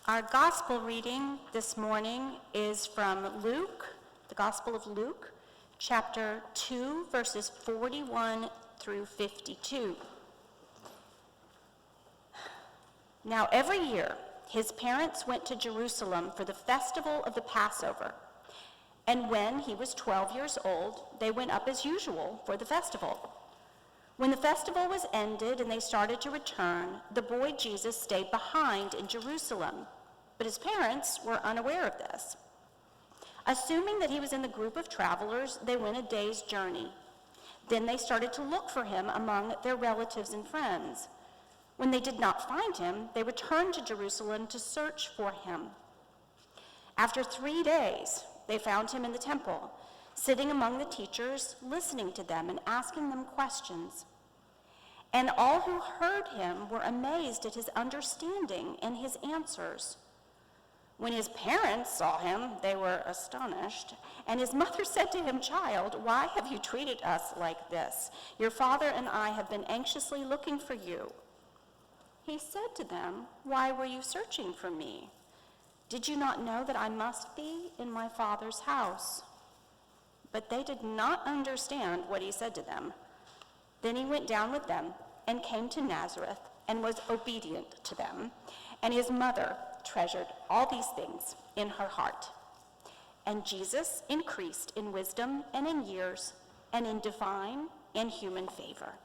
Our gospel reading this morning is from Luke, the Gospel of Luke, chapter 2, verses 41 through 52. Now every year, his parents went to Jerusalem for the festival of the Passover. And when he was 12 years old, they went up as usual for the festival. When the festival was ended and they started to return, the boy Jesus stayed behind in Jerusalem, but his parents were unaware of this. Assuming that he was in the group of travelers, they went a day's journey. Then they started to look for him among their relatives and friends. When they did not find him, they returned to Jerusalem to search for him. After 3 days, they found him in the temple, sitting among the teachers, listening to them and asking them questions. And all who heard him were amazed at his understanding and his answers. When his parents saw him, they were astonished. And his mother said to him, "Child, why have you treated us like this? Your father and I have been anxiously looking for you." He said to them, "Why were you searching for me? Did you not know that I must be in my Father's house?" But they did not understand what he said to them. Then he went down with them and came to Nazareth and was obedient to them. And his mother treasured all these things in her heart. And Jesus increased in wisdom and in years and in divine and human favor.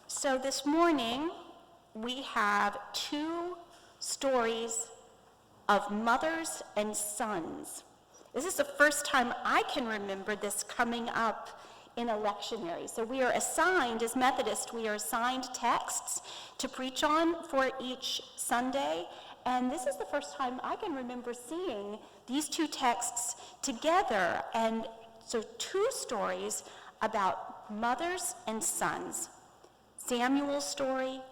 So this morning, we have two stories of mothers and sons. This is the first time I can remember this coming up in a lectionary. So we are assigned, as Methodists, we are assigned texts to preach on for each Sunday. And this is the first time I can remember seeing these two texts together. And so two stories about mothers and sons. Samuel's story,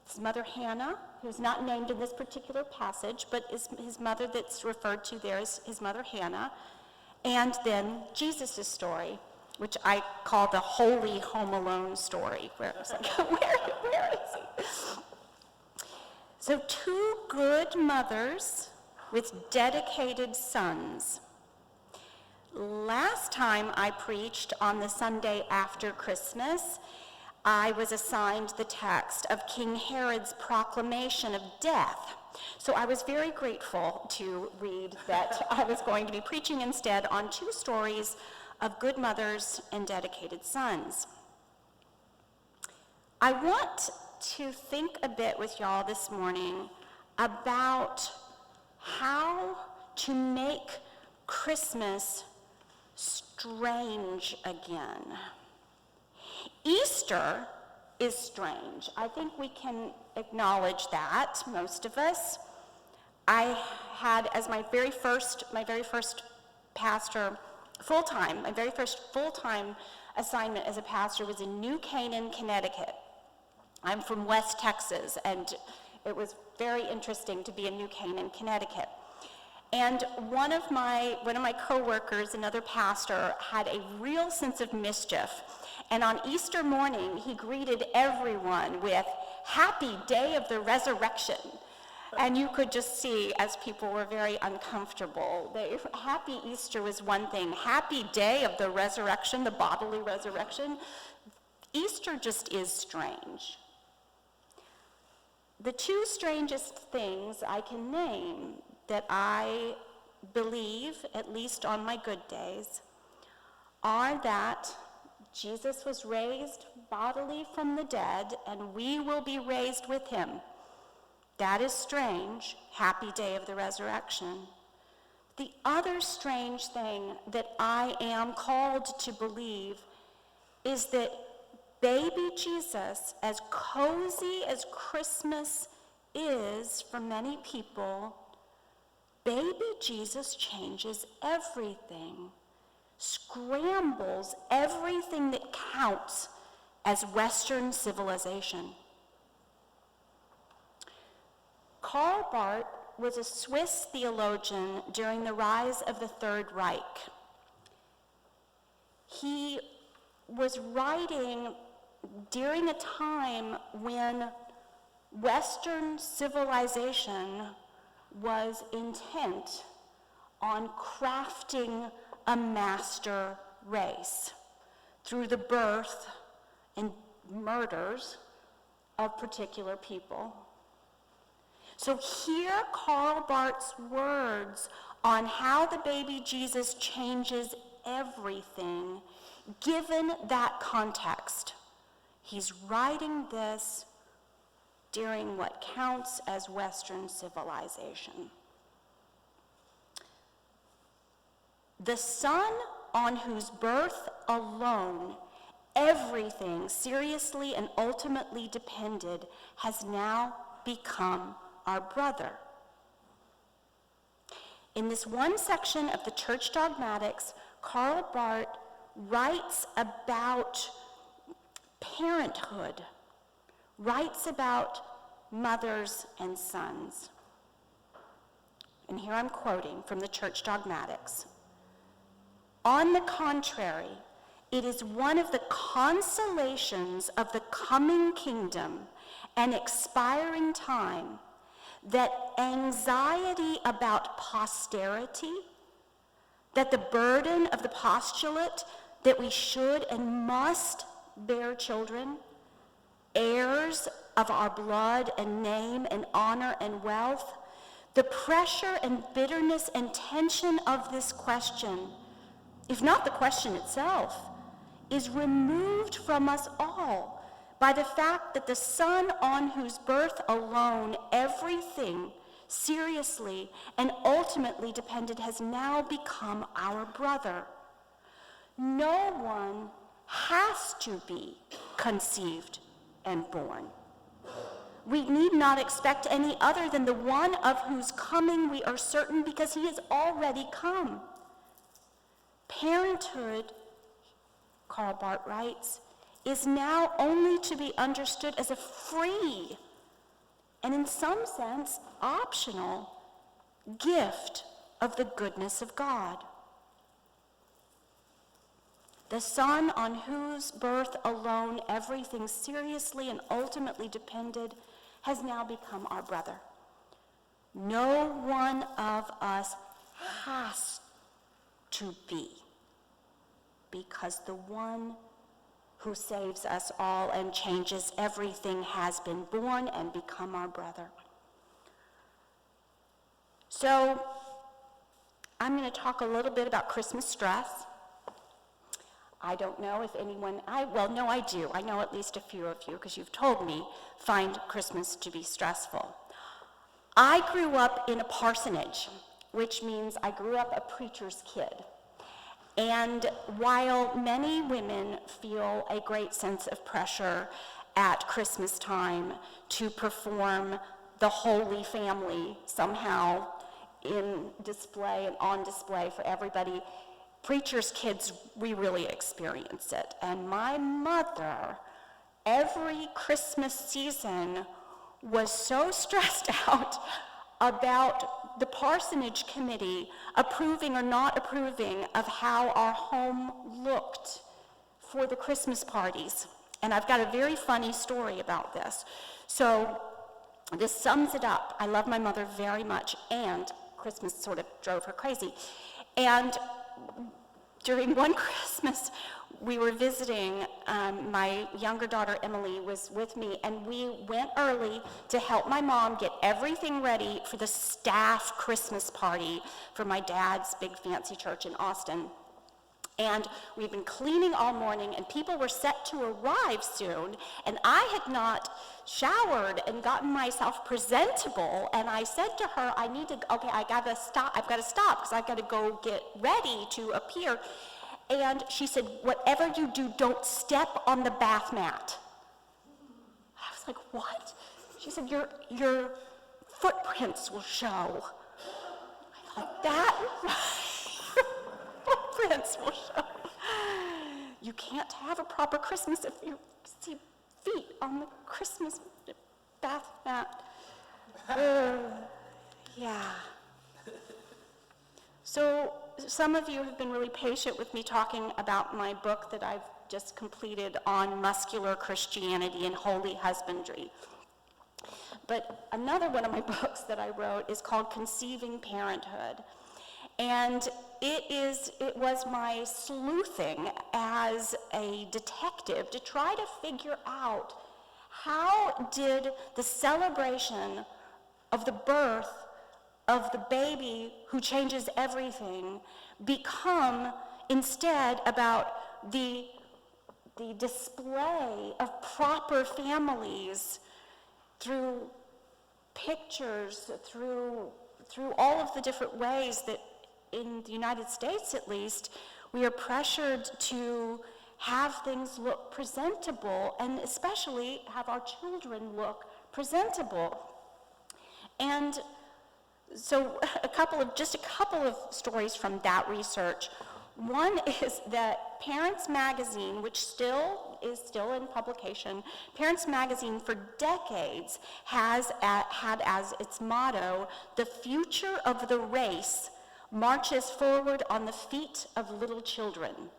his mother Hannah, who's not named in this particular passage, but is his mother that's referred to there as his mother Hannah. And then Jesus' story, which I call the holy Home Alone story, where it's like, where is he? So two good mothers with dedicated sons. Last time I preached on the Sunday after Christmas, I was assigned the text of King Herod's proclamation of death. So I was very grateful to read that I was going to be preaching instead on two stories of good mothers and dedicated sons. I want to think a bit with y'all this morning about how to make Christmas strange again. Easter is strange. I think we can acknowledge that, most of us. I had as my very first pastor full-time, my very first full-time assignment as a pastor was in New Canaan, Connecticut. I'm from West Texas, and it was very interesting to be in New Canaan, Connecticut. And one of my coworkers, another pastor, had a real sense of mischief. And on Easter morning, he greeted everyone with "Happy Day of the Resurrection." And you could just see as people were very uncomfortable. Happy Easter was one thing. Happy Day of the Resurrection, the bodily resurrection. Easter just is strange. The two strangest things I can name that I believe, at least on my good days, are that Jesus was raised bodily from the dead, and we will be raised with him. That is strange. Happy Day of the Resurrection. The other strange thing that I am called to believe is that baby Jesus, as cozy as Christmas is for many people, baby Jesus changes everything, scrambles everything that counts as Western civilization. Karl Barth was a Swiss theologian during the rise of the Third Reich. He was writing during a time when Western civilization was intent on crafting a master race through the birth and murders of particular people. So hear Karl Barth's words on how the baby Jesus changes everything given that context. He's writing this during what counts as Western civilization. The Son on whose birth alone everything seriously and ultimately depended has now become our brother. In this one section of the Church Dogmatics, Karl Barth writes about parenthood, writes about mothers and sons. And here I'm quoting from the Church Dogmatics. On the contrary, it is one of the consolations of the coming kingdom and expiring time that anxiety about posterity, that the burden of the postulate that we should and must bear children, heirs of our blood and name and honor and wealth, the pressure and bitterness and tension of this question, if not the question itself, is removed from us all by the fact that the Son on whose birth alone everything seriously and ultimately depended has now become our brother. No one has to be conceived and born. We need not expect any other than the one of whose coming we are certain because he has already come. Parenthood, Karl Barth writes, is now only to be understood as a free and in some sense optional gift of the goodness of God. The Son on whose birth alone everything seriously and ultimately depended has now become our brother. No one of us has to be, because the one who saves us all and changes everything has been born and become our brother. So I'm going to talk a little bit about Christmas stress. I don't know if anyone, I do. I know at least a few of you, because you've told me, find Christmas to be stressful. I grew up in a parsonage, which means I grew up a preacher's kid. And while many women feel a great sense of pressure at Christmas time to perform the Holy Family somehow in display and on display for everybody, preacher's kids, we really experience it. And my mother, every Christmas season, was so stressed out about the parsonage committee approving or not approving of how our home looked for the Christmas parties. And I've got a very funny story about this. So this sums it up. I love my mother very much, and Christmas sort of drove her crazy. And during one Christmas, we were visiting, my younger daughter Emily was with me, and we went early to help my mom get everything ready for the staff Christmas party for my dad's big fancy church in Austin. And we'd been cleaning all morning, and people were set to arrive soon, and I had not showered and gotten myself presentable, and I said to her, I've got to stop, because I've got to go get ready to appear. And she said, whatever you do, don't step on the bath mat. I was like, what? She said, your footprints will show. I thought, that footprints will show. You can't have a proper Christmas if you see feet on the Christmas bath mat. Yeah. So some of you have been really patient with me talking about my book that I've just completed on muscular Christianity and holy husbandry. But another one of my books that I wrote is called Conceiving Parenthood. And it was my sleuthing as a detective to try to figure out how did the celebration of the birth of the baby who changes everything become instead about the display of proper families through pictures, through all of the different ways that in the United States at least, we are pressured to have things look presentable and especially have our children look presentable. And so a couple of stories from that research. One is that Parents Magazine, which is still in publication, Parents Magazine for decades had as its motto, "The future of the race marches forward on the feet of little children."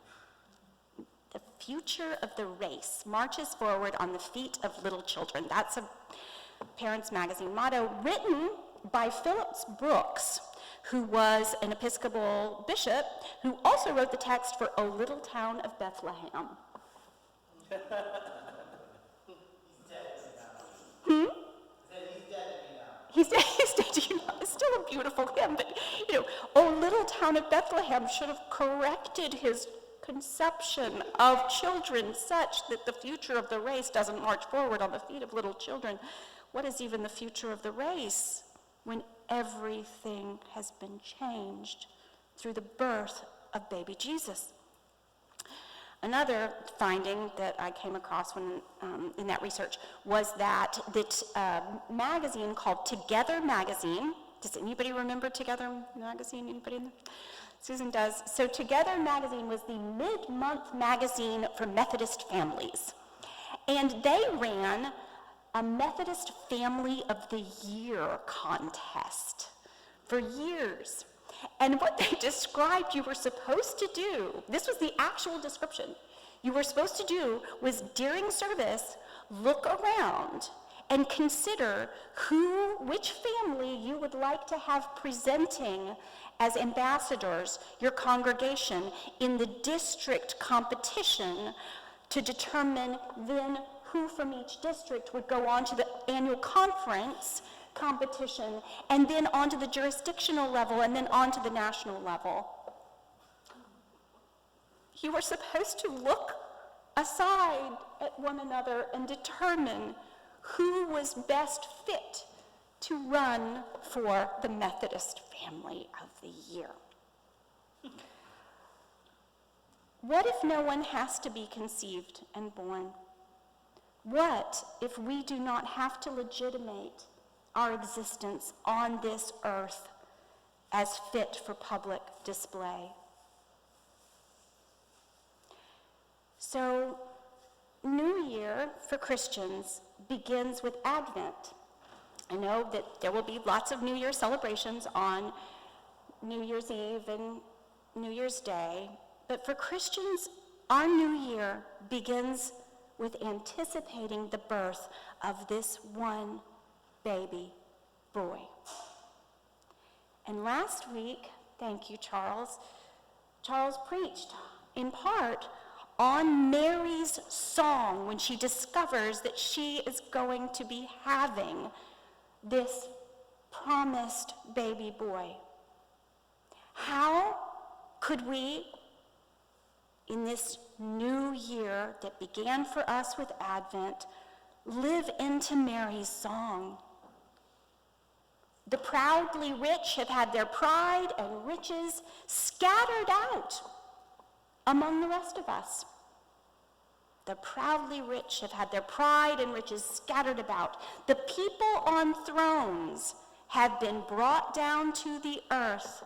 The future of the race marches forward on the feet of little children. That's a Parents Magazine motto written by Phillips Brooks, who was an Episcopal bishop, who also wrote the text for O Little Town of Bethlehem. He's dead. He's dead, it's still a beautiful hymn, but, O Little Town of Bethlehem should have corrected his conception of children such that the future of the race doesn't march forward on the feet of little children. What is even the future of the race when everything has been changed through the birth of baby Jesus? Another finding that I came across when in that research was that magazine called Together Magazine. Does anybody remember Together Magazine? Anybody? Susan does. So Together Magazine was the mid-month magazine for Methodist families. And they ran a Methodist Family of the Year contest for years. And what they described you were supposed to do, this was the actual description, you were supposed to do was during service, look around and consider which family you would like to have presenting as ambassadors your congregation in the district competition to determine then who from each district would go on to the annual conference competition, and then on to the jurisdictional level, and then on to the national level. You were supposed to look aside at one another and determine who was best fit to run for the Methodist Family of the Year. What if no one has to be conceived and born? What if we do not have to legitimate our existence on this earth as fit for public display? So, New Year for Christians begins with Advent. I know that there will be lots of New Year celebrations on New Year's Eve and New Year's Day, but for Christians, our New Year begins with anticipating the birth of this one baby boy. And last week, thank you, Charles preached in part on Mary's song when she discovers that she is going to be having this promised baby boy. How could we, in this new year that began for us with Advent, live into Mary's song? The proudly rich have had their pride and riches scattered out among the rest of us. The proudly rich have had their pride and riches scattered about. The people on thrones have been brought down to the earth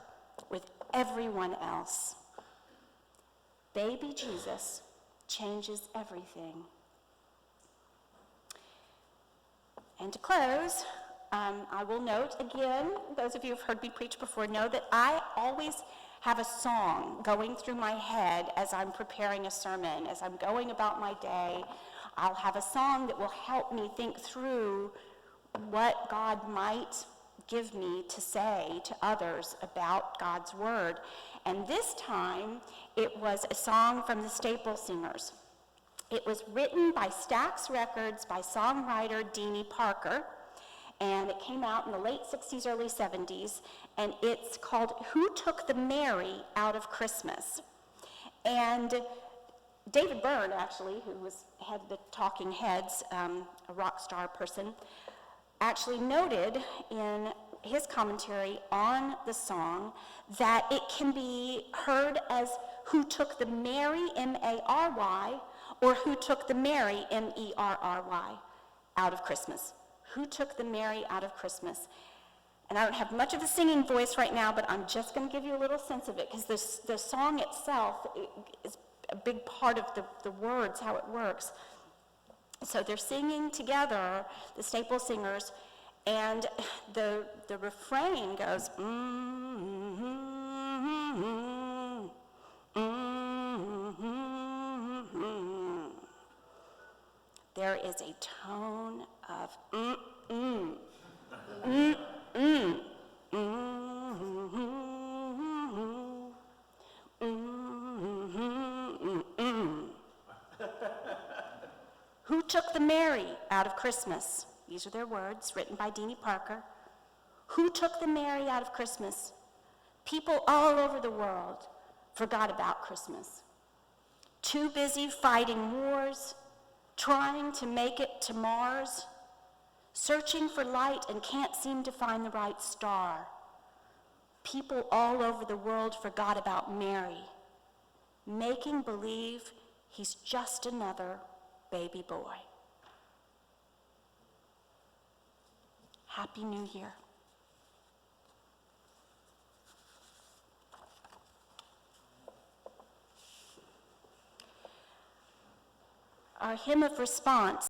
with everyone else. Baby Jesus changes everything. And to close, I will note again, those of you who have heard me preach before know that I always have a song going through my head as I'm preparing a sermon, as I'm going about my day. I'll have a song that will help me think through what God might give me to say to others about God's word. And this time, it was a song from the Staple Singers. It was written by Stax Records by songwriter Deanie Parker, and it came out in the late 60s, early 70s, and it's called Who Took the Mary Out of Christmas? And David Byrne, actually, who had the Talking Heads, a rock star person, actually noted in his commentary on the song that it can be heard as Who Took the Mary, M-A-R-Y, or Who Took the Mary, M-E-R-R-Y, out of Christmas. Who took the Mary out of Christmas? And I don't have much of a singing voice right now, but I'm just going to give you a little sense of it, because the song itself is a big part of the words, how it works. So they're singing together, the Staple Singers, and the refrain goes, There is a tone of Who took the Mary out of Christmas? These are their words, written by Deanie Parker. Who took the Mary out of Christmas? People all over the world forgot about Christmas. Too busy fighting wars, trying to make it to Mars, searching for light and can't seem to find the right star. People all over the world forgot about Mary, making believe he's just another baby boy. Happy New Year. Our hymn of response